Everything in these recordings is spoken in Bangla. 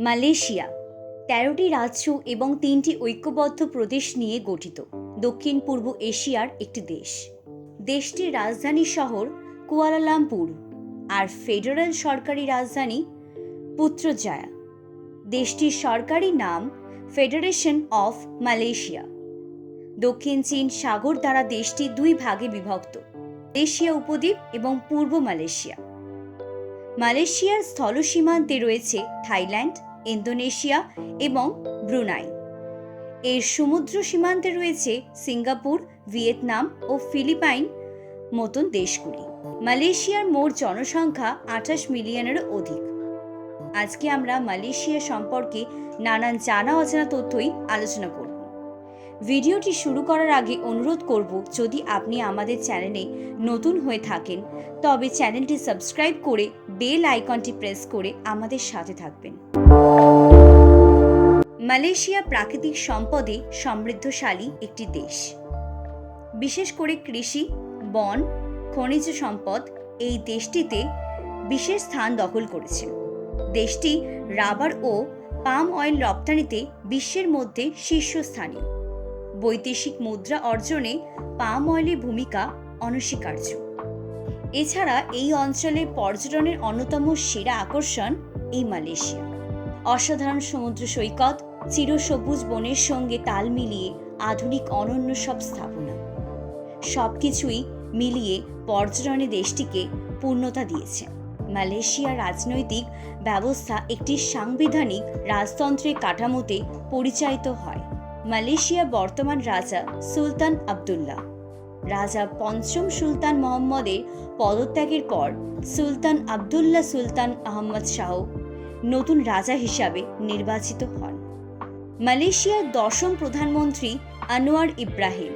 মালয়েশিয়া ১৩টি রাজ্য এবং ৩টি ঐক্যবদ্ধ প্রদেশ নিয়ে গঠিত দক্ষিণ পূর্ব এশিয়ার একটি দেশ। দেশটির রাজধানী শহর কুয়ালালামপুর আর ফেডারেল সরকারি রাজধানী পুত্রজায়া। দেশটির সরকারি নাম ফেডারেশন অফ মালয়েশিয়া। দক্ষিণ চীন সাগর দ্বারা দেশটি দুই ভাগে বিভক্ত, এশিয়া উপদ্বীপ এবং পূর্ব মালয়েশিয়া। মালয়েশিয়ার স্থল সীমান্তে রয়েছে থাইল্যান্ড, ইন্দোনেশিয়া এবং ব্রুনাই। এর সমুদ্র সীমান্তে রয়েছে সিঙ্গাপুর, ভিয়েতনাম ও ফিলিপাইন মতন দেশগুলি। মালয়েশিয়ার মোট জনসংখ্যা ২৮ মিলিয়নেরও অধিক। আজকে আমরা মালয়েশিয়া সম্পর্কে নানান জানা অজানা তথ্যই আলোচনা করব। ভিডিওটি শুরু করার আগে অনুরোধ করব, যদি আপনি আমাদের চ্যানেলে নতুন হয়ে থাকেন তবে চ্যানেলটি সাবস্ক্রাইব করে বেল আইকনটি প্রেস করে আমাদের সাথে থাকবেন। মালয়েশিয়া প্রাকৃতিক সম্পদে সমৃদ্ধশালী একটি দেশ। বিশেষ করে কৃষি, বন, খনিজ সম্পদ এই দেশটিতে বিশেষ স্থান দখল করেছে। দেশটি রাবার ও পাম অয়েল রপ্তানিতে বিশ্বের মধ্যে শীর্ষস্থানীয়। বৈদেশিক মুদ্রা অর্জনে পাম অয়েলের ভূমিকা অনস্বীকার্য। এছাড়া এই অঞ্চলের পর্যটনের অন্যতম সেরা আকর্ষণ এই মালয়েশিয়া। অসাধারণ সমুদ্র সৈকত, চিরসবুজ বনের সঙ্গে তাল মিলিয়ে আধুনিক অনন্য সব স্থাপনা, সবকিছুই মিলিয়ে পর্যটনে দেশটিকে পূর্ণতা দিয়েছে। মালয়েশিয়ার রাজনৈতিক ব্যবস্থা একটি সাংবিধানিক রাজতন্ত্রের কাঠামোতে পরিচালিত হয়। মালয়েশিয়ার বর্তমান রাজা সুলতান আবদুল্লাহ। রাজা পঞ্চম সুলতান মোহাম্মদের পদত্যাগের পর সুলতান আবদুল্লাহ সুলতান আহমদ শাহ নতুন রাজা হিসাবে নির্বাচিত হন। মালয়েশিয়ার দশম প্রধানমন্ত্রী আনোয়ার ইব্রাহিম।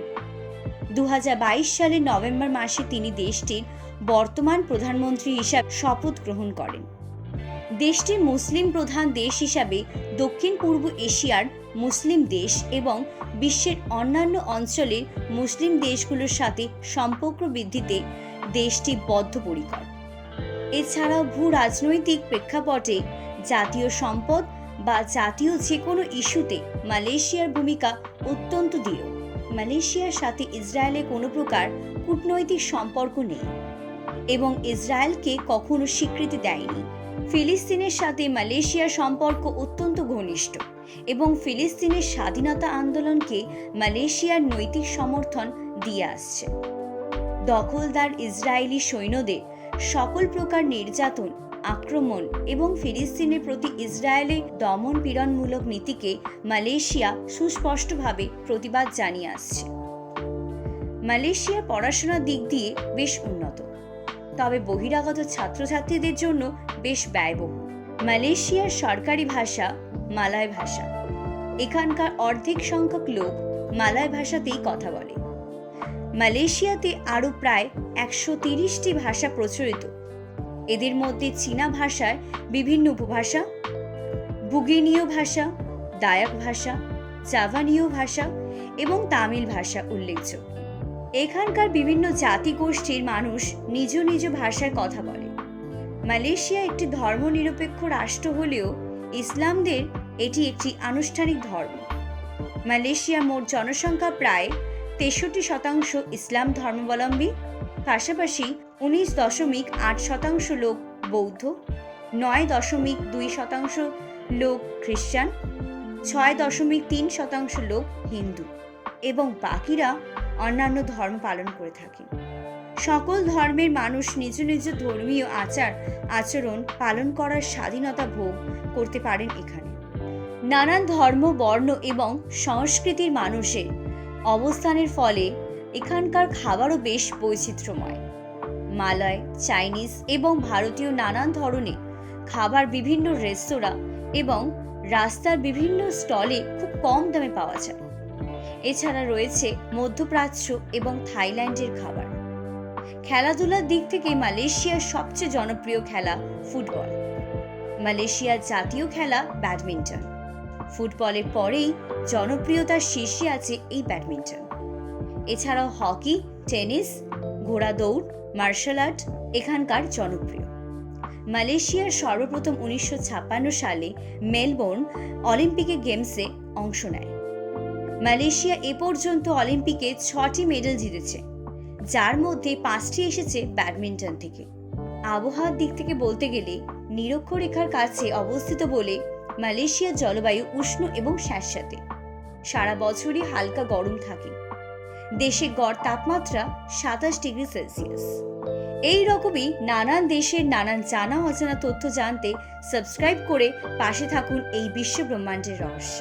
২০২২ সালের নভেম্বর মাসে তিনি দেশটির বর্তমান প্রধানমন্ত্রী হিসাবে শপথ গ্রহণ করেন। দেশটির মুসলিম প্রধান দেশ হিসাবে দক্ষিণ পূর্ব এশিয়ার মুসলিম দেশ এবং বিশ্বের অন্যান্য অঞ্চলের মুসলিম দেশগুলোর সাথে সম্পর্ক বৃদ্ধিতে দেশটি বদ্ধপরিকর। এছাড়াও ভূ রাজনৈতিক প্রেক্ষাপটে জাতীয় সম্পদ বা জাতীয় যে কোনো ইস্যুতে মালয়েশিয়ার ভূমিকা অত্যন্ত দৃঢ়। মালয়েশিয়ার সাথে ইসরায়েলের কোনো প্রকার কূটনৈতিক সম্পর্ক নেই এবং ইসরায়েলকে কখনো স্বীকৃতি দেয়নি। ফিলিস্তিনের সাথে মালয়েশিয়ার সম্পর্ক অত্যন্ত ঘনিষ্ঠ এবং ফিলিস্তিনের স্বাধীনতা আন্দোলনকে মালয়েশিয়ার নৈতিক সমর্থন দিয়ে আসছে। দখলদার ইসরায়েলি সৈন্যদের সকল প্রকার নির্যাতন, আক্রমণ এবং ফিলিস্তিনের প্রতি ইসরায়েলের দমন পীড়নমূলক নীতিকে মালয়েশিয়া সুস্পষ্টভাবে প্রতিবাদ জানিয়ে আসছে। মালয়েশিয়া পড়াশোনার দিক দিয়ে বেশ উন্নত, তবে বহিরাগত ছাত্রছাত্রীদের জন্য বেশ ব্যয়বহুল। মালয়েশিয়ার সরকারি ভাষা মালয় ভাষা। এখানকার অর্ধেক সংখ্যক লোক মালয় ভাষাতেই কথা বলে। মালয়েশিয়াতে আরও প্রায় ১৩০টি ভাষা প্রচলিত। এদের মধ্যে চীনা ভাষার বিভিন্ন উপভাষা, বুগিনীয় ভাষা, দায়াক ভাষা, জাভানীয় ভাষা এবং তামিল ভাষা উল্লেখযোগ্য। এখানকার বিভিন্ন জাতিগোষ্ঠীর মানুষ নিজ নিজ ভাষায় কথা বলে। মালয়েশিয়া একটি ধর্মনিরপেক্ষ রাষ্ট্র হলেও ইসলামদের এটি একটি আনুষ্ঠানিক ধর্ম। মালয়েশিয়ার মোট জনসংখ্যা প্রায় ৬৩% ইসলাম ধর্মাবলম্বী। পাশাপাশি ১৯.৮% লোক বৌদ্ধ, ৯.২% লোক খ্রিস্টান, ৬.৩% লোক হিন্দু এবং বাকিরা অন্যান্য ধর্ম পালন করে থাকে। সকল ধর্মের মানুষ নিজ নিজ ধর্মীয় আচার আচরণ পালন করার স্বাধীনতা ভোগ করতে পারেন এখানে। নানান ধর্ম, বর্ণ এবং সংস্কৃতির মানুষের অবস্থানের ফলে এখানকার খাবারও বেশ বৈচিত্র্যময়। মালয়, চাইনিজ এবং ভারতীয় নানান ধরনের খাবার বিভিন্ন রেস্তোরাঁ এবং রাস্তার বিভিন্ন স্টলে খুব কম দামে পাওয়া যায়। এছাড়া রয়েছে মধ্যপ্রাচ্য এবং থাইল্যান্ডের খাবার। খেলাধুলার দিক থেকে মালয়েশিয়ার সবচেয়ে জনপ্রিয় খেলা ফুটবল। মালয়েশিয়ার জাতীয় খেলা ব্যাডমিন্টন। ফুটবলের পরেই জনপ্রিয়তার শীর্ষে আছে এই ব্যাডমিন্টন। এছাড়াও হকি, টেনিস, ঘোড়া দৌড়, মার্শাল আর্ট এখানকার জনপ্রিয়। মালয়েশিয়ার সর্বপ্রথম 1956 সালে মেলবোর্ন অলিম্পিকে গেমসে অংশ নেয়। মালয়েশিয়া এ পর্যন্ত অলিম্পিকে 6টি মেডেল জিতেছে, যার মধ্যে 5টি এসেছে ব্যাডমিন্টন থেকে। আবহাওয়ার দিক থেকে বলতে গেলে নিরক্ষরেখার কাছে অবস্থিত বলে মালয়েশিয়ার জলবায়ু উষ্ণ এবং স্যাঁতস্যাঁতে। সারা বছরই হালকা গরম থাকে। দেশে গড় তাপমাত্রা 27 ডিগ্রি সেলসিয়াস। এই রকমই নানান দেশের নানান জানা অজানা তথ্য জানতে সাবস্ক্রাইব করে পাশে থাকুন এই বিশ্ব ব্রহ্মাণ্ডের রহস্য।